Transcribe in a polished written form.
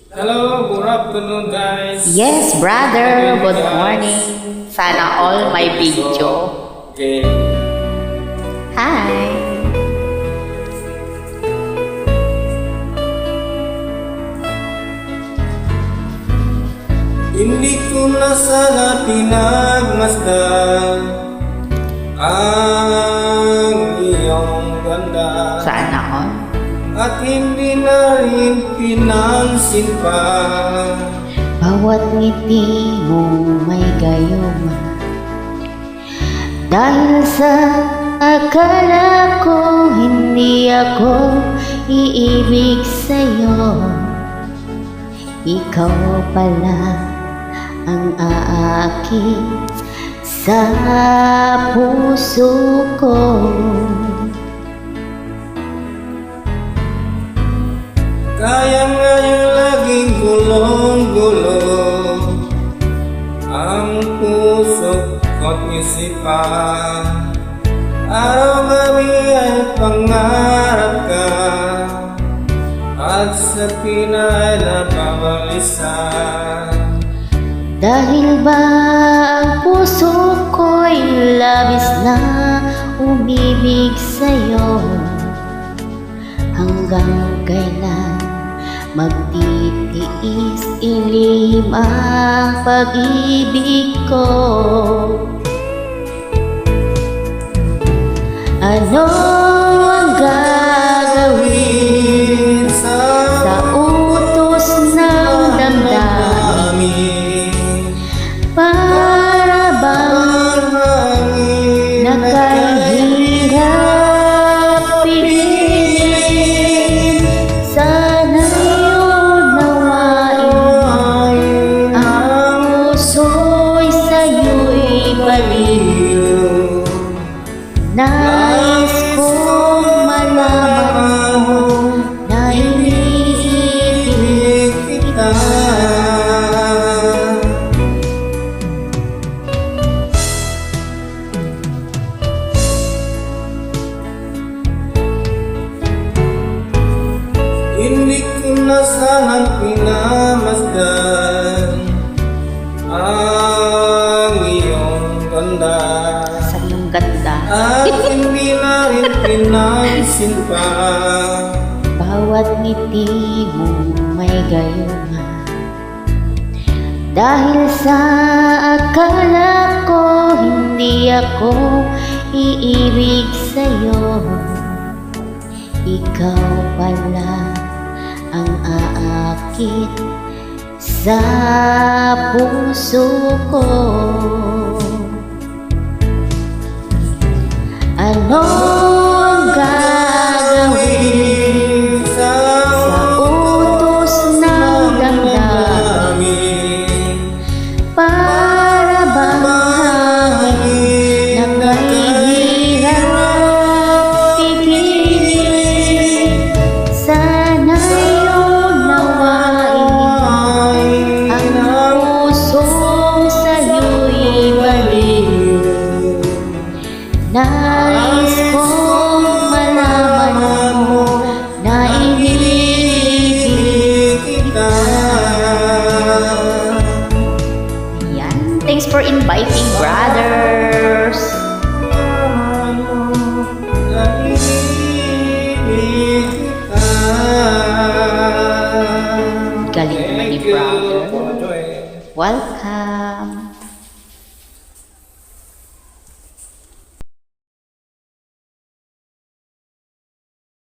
Hello, good afternoon guys. Yes, brother. Good morning. Sana all my video. Okay. Hi. Hindi ko na sana pinagmasdan ang iyong ganda. Sana all. At hindi na rin pinansin pa. Bawat ngiti mo may gayuma. Dahil sa akala ko hindi ako iibig sa'yo. Ikaw pala ang aakit sa puso ko. Kaya ngayon laging gulong-gulong ang puso ko't isipan. Araw-gabi ay pangarap ka at sa pinay napabalisan. Dahil ba ang puso ko'y labis na umibig sa'yo? Hanggang kailan magtitiis ilihim ang pag-ibig ko? Ano ang gagawin sa utos ng damdamin? Para bang nakahirap piliin? Sana iyong nawain ang puso'y sa'yo'y baliw. Nais kong malaman mo na iniibig kita. Hindi ko na sanang pinamasdan ang iyong ganda. Sa iyong ganda. At hindi na rin pinansin pa. Bawat ngiti mo may gayuma. Dahil sa akala ko hindi ako iibig sa'yo. Ikaw pala ang aakit sa puso ko. Ano ang gagawin sa utos ng damdamin? Para bang hangin na kahirap pigilin? Sana iyong nawain ang pusong sa'yo'y baliw. Nais kong malaman mo na iniibig kita. Yan. Thanks for inviting, brothers. Galing naman ni brother. Welcome.